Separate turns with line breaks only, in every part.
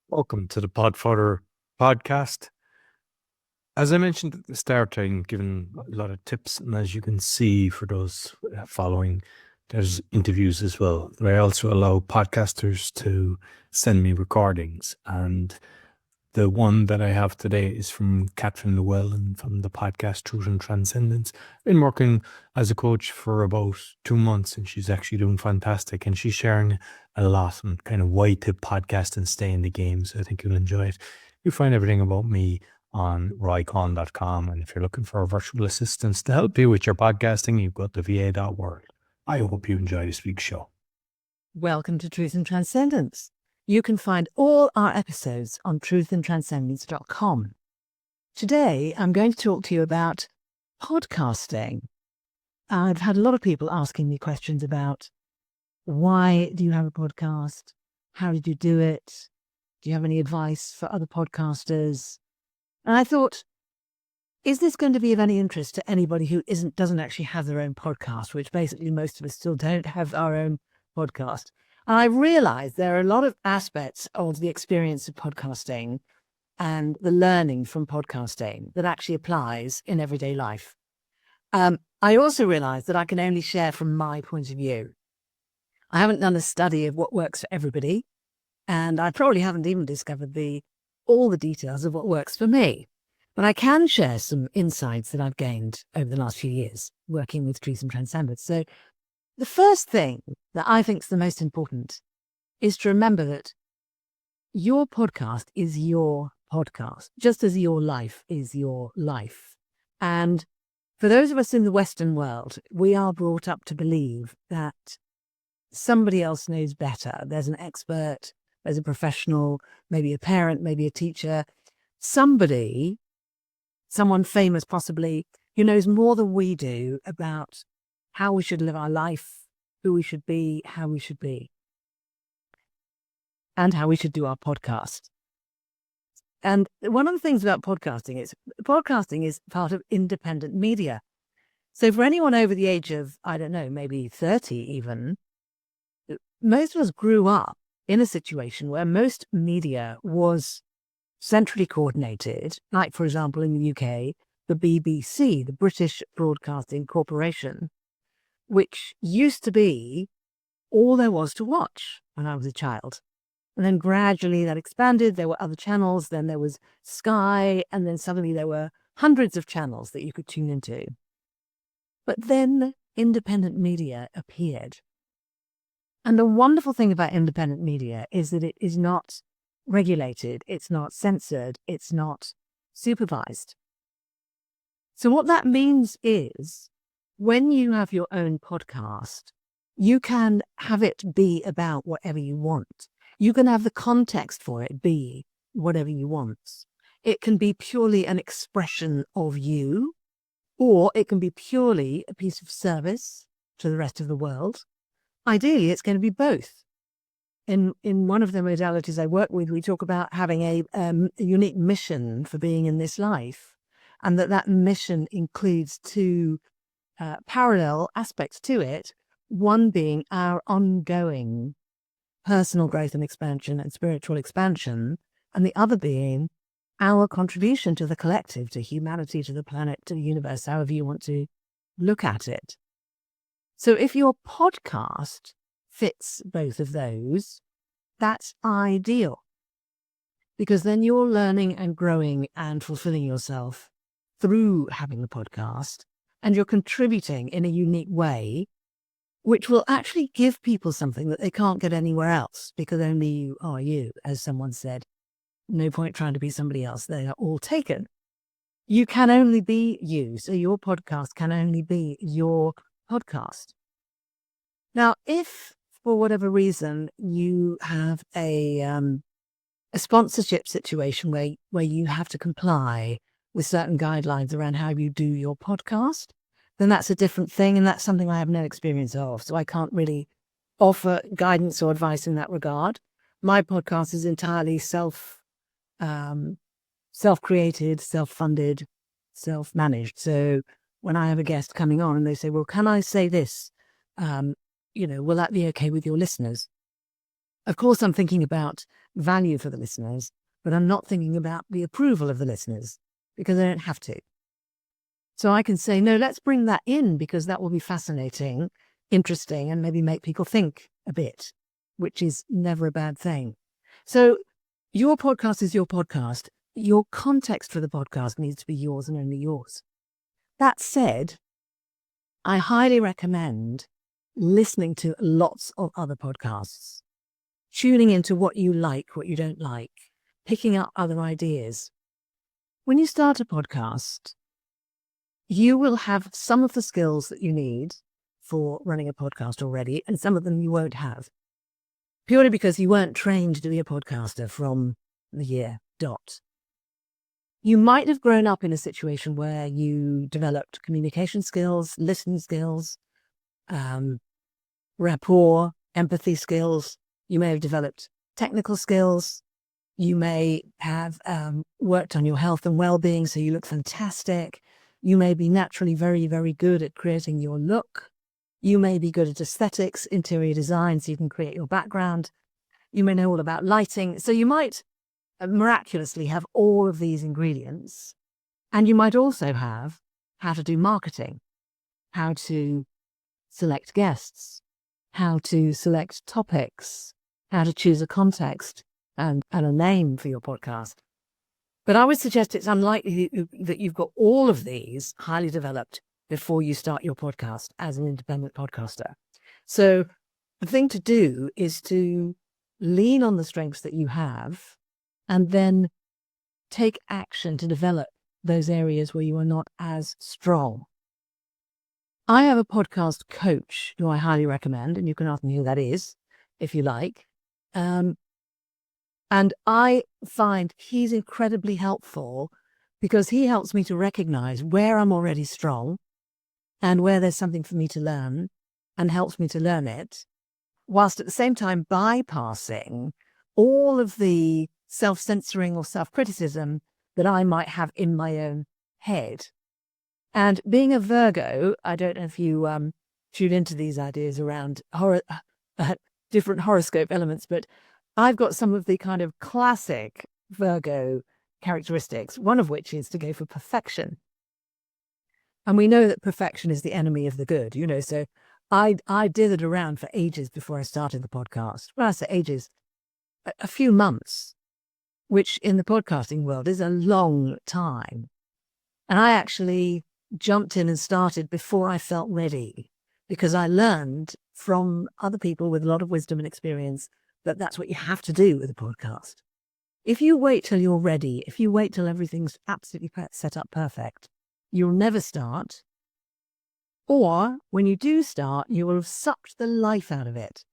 Welcome to the PodFather podcast. As I mentioned at the start, I'm giving a lot of tips, and as you can see for those following, there's interviews as well. I also allow podcasters to send me recordings, and the one that I have today is from Catherine Llewellyn from the podcast Truth and Transcendence. Been working as a coach for about 2 months, and she's actually doing fantastic. And she's sharing a lot on kind of why to podcast and stay in the game. So I think you'll enjoy it. You'll find everything about me on roycon.com. And if you're looking for a virtual assistant to help you with your podcasting, you've got the va.world. I hope you enjoy this week's show.
Welcome to Truth and Transcendence. You can find all our episodes on truthandtranscendence.com. Today, I'm going to talk to you about podcasting. I've had a lot of people asking me questions about why do you have a podcast? How did you do it? Do you have any advice for other podcasters? And I thought, is this going to be of any interest to anybody who doesn't actually have their own podcast, which basically most of us still don't have our own podcast. And I realized there are a lot of aspects of the experience of podcasting and the learning from podcasting that actually applies in everyday life. I also realized that I can only share from my point of view. I haven't done a study of what works for everybody, and I probably haven't even discovered all the details of what works for me. But I can share some insights that I've gained over the last few years working with Truth and Transcendence. So the first thing that I think is the most important is to remember that your podcast is your podcast, just as your life is your life. And for those of us in the Western world, we are brought up to believe that somebody else knows better. There's an expert, there's a professional, maybe a parent, maybe a teacher, someone famous possibly, who knows more than we do about how we should live our life, who we should be, how we should be, and how we should do our podcast. And one of the things about podcasting is part of independent media. So for anyone over the age of, I don't know, maybe 30 even, most of us grew up in a situation where most media was centrally coordinated, like, for example, in the UK, the BBC, the British Broadcasting Corporation, which used to be all there was to watch when I was a child. And then gradually that expanded. There were other channels. Then there was Sky. And then suddenly there were hundreds of channels that you could tune into. But then independent media appeared. And the wonderful thing about independent media is that it is not regulated. It's not censored. It's not supervised. So what that means is, when you have your own podcast, you can have it be about whatever you want. You can have the context for it be whatever you want. It can be purely an expression of you, or it can be purely a piece of service to the rest of the world. Ideally, it's going to be both. In one of the modalities I work with, we talk about having a unique mission for being in this life, and that mission includes two parallel aspects to it, one being our ongoing personal growth and expansion and spiritual expansion, and the other being our contribution to the collective, to humanity, to the planet, to the universe, however you want to look at it. So if your podcast fits both of those, that's ideal, because then you're learning and growing and fulfilling yourself through having the podcast, and you're contributing in a unique way, which will actually give people something that they can't get anywhere else, because only you are you, as someone said. No point trying to be somebody else. They are all taken. You can only be you. So your podcast can only be your podcast. Now, if for whatever reason you have a sponsorship situation where you have to comply with certain guidelines around how you do your podcast, then that's a different thing. And that's something I have no experience of. So I can't really offer guidance or advice in that regard. My podcast is entirely self-created, self-funded, self-managed. So when I have a guest coming on and they say, well, can I say this? Will that be okay with your listeners? Of course, I'm thinking about value for the listeners, but I'm not thinking about the approval of the listeners because I don't have to. So I can say, no, let's bring that in because that will be fascinating, interesting, and maybe make people think a bit, which is never a bad thing. So your podcast is your podcast. Your context for the podcast needs to be yours and only yours. That said, I highly recommend listening to lots of other podcasts, tuning into what you like, what you don't like, picking up other ideas. When you start a podcast, you will have some of the skills that you need for running a podcast already, and some of them you won't have, purely because you weren't trained to be a podcaster from the year dot. You might have grown up in a situation where you developed communication skills, listening skills, rapport, empathy skills. You may have developed technical skills. You may have worked on your health and well-being, so you look fantastic. You may be naturally very, very good at creating your look. You may be good at aesthetics, interior design, so you can create your background. You may know all about lighting. So you might miraculously have all of these ingredients. And you might also have how to do marketing, how to select guests, how to select topics, how to choose a context and a name for your podcast. But I would suggest it's unlikely that you've got all of these highly developed before you start your podcast as an independent podcaster. So the thing to do is to lean on the strengths that you have and then take action to develop those areas where you are not as strong. I have a podcast coach who I highly recommend, and you can ask me who that is if you like. And I find he's incredibly helpful because he helps me to recognize where I'm already strong and where there's something for me to learn, and helps me to learn it, whilst at the same time bypassing all of the self-censoring or self-criticism that I might have in my own head. And being a Virgo, I don't know if you tune into these ideas around different horoscope elements, but I've got some of the kind of classic Virgo characteristics, one of which is to go for perfection. And we know that perfection is the enemy of the good, so I dithered around for ages before I started the podcast. When I say ages, a few months, which in the podcasting world is a long time. And I actually jumped in and started before I felt ready, because I learned from other people with a lot of wisdom and experience that that's what you have to do with a podcast. If you wait till you're ready, if you wait till everything's absolutely set up perfect, you'll never start. Or when you do start, you will have sucked the life out of it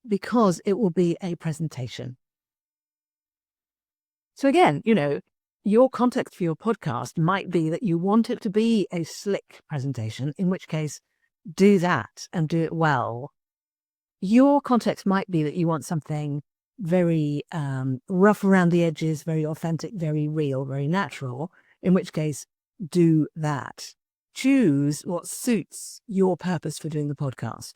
because it will be a presentation. So again, your context for your podcast might be that you want it to be a slick presentation, in which case do that and do it well. Your context might be that you want something very rough around the edges, very authentic, very real, very natural, in which case do that. Choose what suits your purpose for doing the podcast.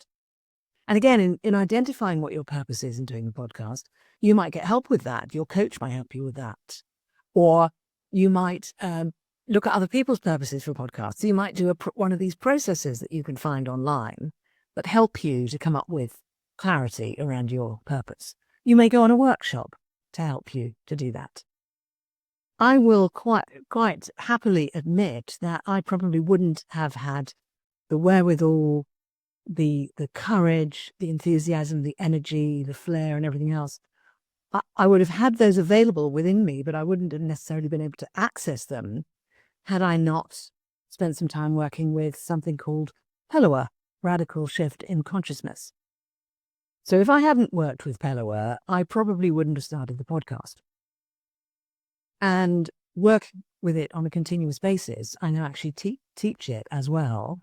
And again, in identifying what your purpose is in doing the podcast, you might get help with that. Your coach might help you with that. Or you might look at other people's purposes for podcasts. You might do one of these processes that you can find online that help you to come up with clarity around your purpose. You may go on a workshop to help you to do that. I will quite happily admit that I probably wouldn't have had the wherewithal, the courage, the enthusiasm, the energy, the flair and everything else. I would have had those available within me, but I wouldn't have necessarily been able to access them had I not spent some time working with something called Pellowah, Radical Shift in Consciousness. So if I hadn't worked with Pellowah, I probably wouldn't have started the podcast. And working with it on a continuous basis, I now actually teach it as well.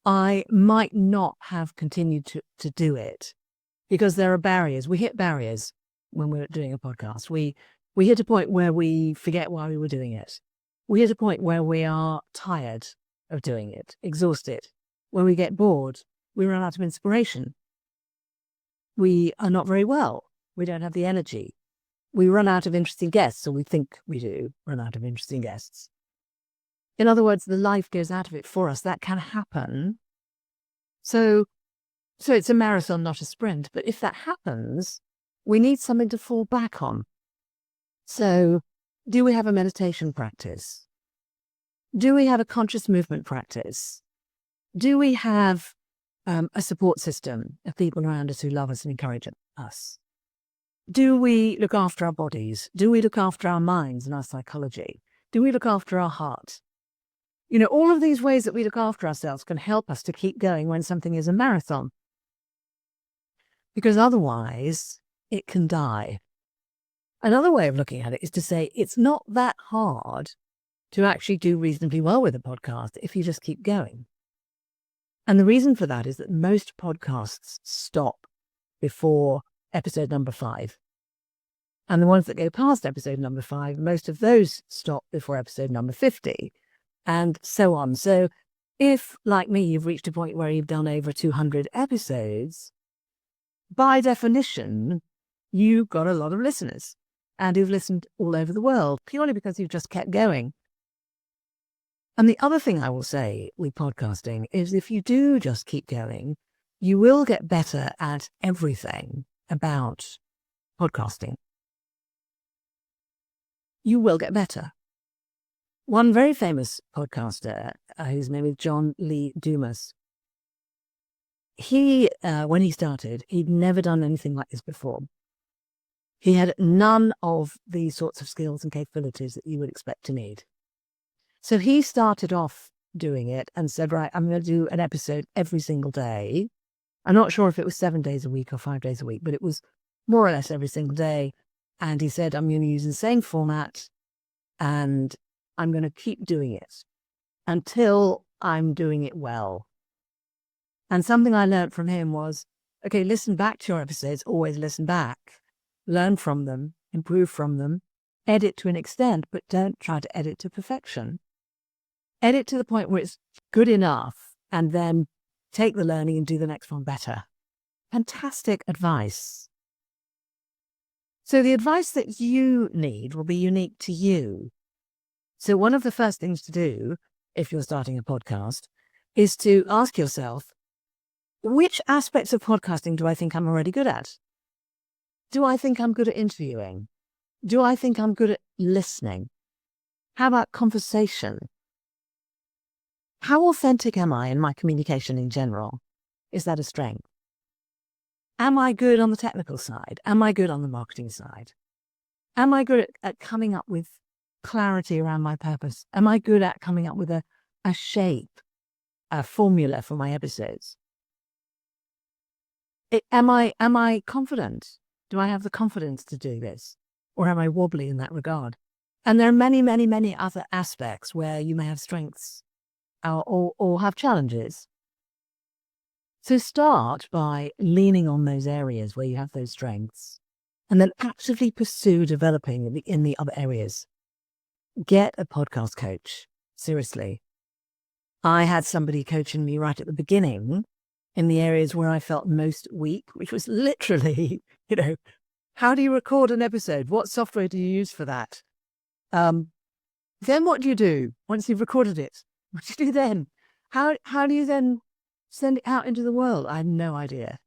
I might not have continued to do it because there are barriers. We hit barriers when we're doing a podcast. We hit a point where we forget why we were doing it. We hit a point where we are tired of doing it, exhausted. When we get bored, we run out of inspiration. we are not very well. We don't have the energy. We run out of interesting guests, or we think we do run out of interesting guests. In other words, the life goes out of it for us. That can happen. So it's a marathon, not a sprint. But if that happens, we need something to fall back on. So do we have a meditation practice? Do we have a conscious movement practice? Do we have a support system of people around us who love us and encourage us? Do we look after our bodies? Do we look after our minds and our psychology? Do we look after our heart? All of these ways that we look after ourselves can help us to keep going when something is a marathon. Because otherwise, it can die. Another way of looking at it is to say it's not that hard to actually do reasonably well with a podcast if you just keep going. And the reason for that is that most podcasts stop before episode number 5. And the ones that go past episode number 5, most of those stop before episode number 50, and so on. So if, like me, you've reached a point where you've done over 200 episodes, by definition, you've got a lot of listeners, and who've listened all over the world, purely because you've just kept going. And the other thing I will say with podcasting is if you do just keep going, you will get better at everything about podcasting. You will get better. One very famous podcaster, whose name is John Lee Dumas, he, when he started, he'd never done anything like this before. He had none of the sorts of skills and capabilities that you would expect to need. So he started off doing it and said, right, I'm going to do an episode every single day. I'm not sure if it was 7 days a week or 5 days a week, but it was more or less every single day. And he said, I'm going to use the same format and I'm going to keep doing it until I'm doing it well. And something I learned from him was, okay, listen back to your episodes, always listen back, learn from them, improve from them, edit to an extent, but don't try to edit to perfection. Edit to the point where it's good enough, and then take the learning and do the next one better. Fantastic advice. So the advice that you need will be unique to you. So one of the first things to do, if you're starting a podcast, is to ask yourself, which aspects of podcasting do I think I'm already good at? Do I think I'm good at interviewing? Do I think I'm good at listening? How about conversation? How authentic am I in my communication in general? Is that a strength? Am I good on the technical side? Am I good on the marketing side? Am I good at coming up with clarity around my purpose? Am I good at coming up with a shape, a formula for my episodes? Am I confident? Do I have the confidence to do this? Or am I wobbly in that regard? And there are many, many, many other aspects where you may have strengths or have challenges. So start by leaning on those areas where you have those strengths and then actively pursue developing in the other areas. Get a podcast coach. Seriously. I had somebody coaching me right at the beginning in the areas where I felt most weak, which was literally, how do you record an episode? What software do you use for that? Then what do you do once you've recorded it? What do you do then? How do you then send it out into the world? I had no idea.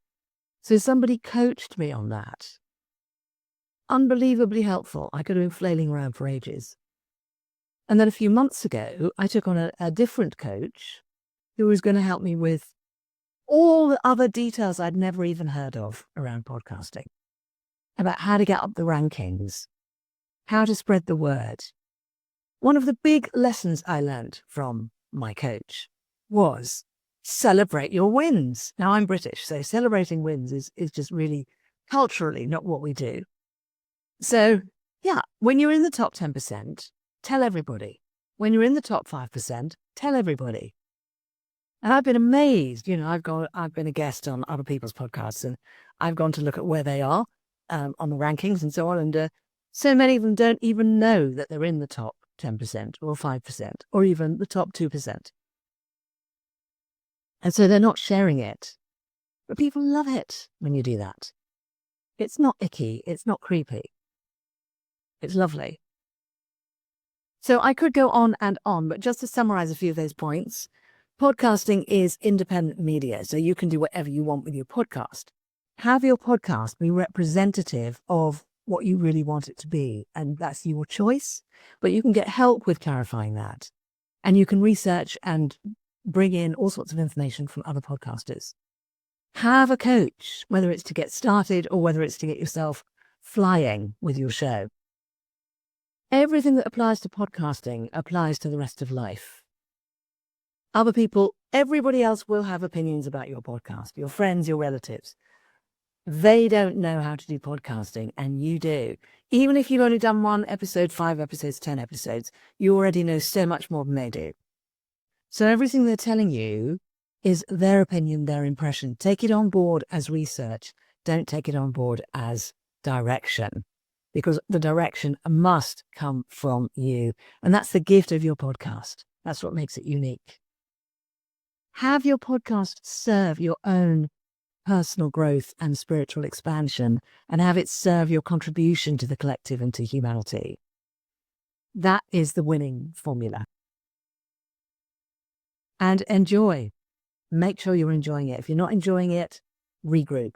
So somebody coached me on that. Unbelievably helpful. I could have been flailing around for ages. And then a few months ago, I took on a different coach who was going to help me with all the other details I'd never even heard of around podcasting, about how to get up the rankings, how to spread the word. One of the big lessons I learned from my coach was celebrate your wins. Now, I'm British, so celebrating wins is just really culturally not what we do. So, yeah, when you're in the top 10%, tell everybody. When you're in the top 5%, tell everybody. And I've been amazed. I've been a guest on other people's podcasts, and I've gone to look at where they are on the rankings and so on. And so many of them don't even know that they're in the top 10% or 5% or even the top 2%. And so they're not sharing it. But people love it when you do that. It's not icky. It's not creepy. It's lovely. So I could go on and on, but just to summarize a few of those points, podcasting is independent media. So you can do whatever you want with your podcast. Have your podcast be representative of what you really want it to be. And that's your choice, but you can get help with clarifying that. And you can research and bring in all sorts of information from other podcasters. Have a coach, whether it's to get started or whether it's to get yourself flying with your show. Everything that applies to podcasting applies to the rest of life. Other people, everybody else will have opinions about your podcast, your friends, your relatives. They don't know how to do podcasting, and you do. Even if you've only done 1 episode, 5 episodes, 10 episodes, you already know so much more than they do. So everything they're telling you is their opinion, their impression. Take it on board as research. Don't take it on board as direction, because the direction must come from you. And that's the gift of your podcast. That's what makes it unique. Have your podcast serve your own personal growth and spiritual expansion, and have it serve your contribution to the collective and to humanity. That is the winning formula. And enjoy. Make sure you're enjoying it. If you're not enjoying it, regroup.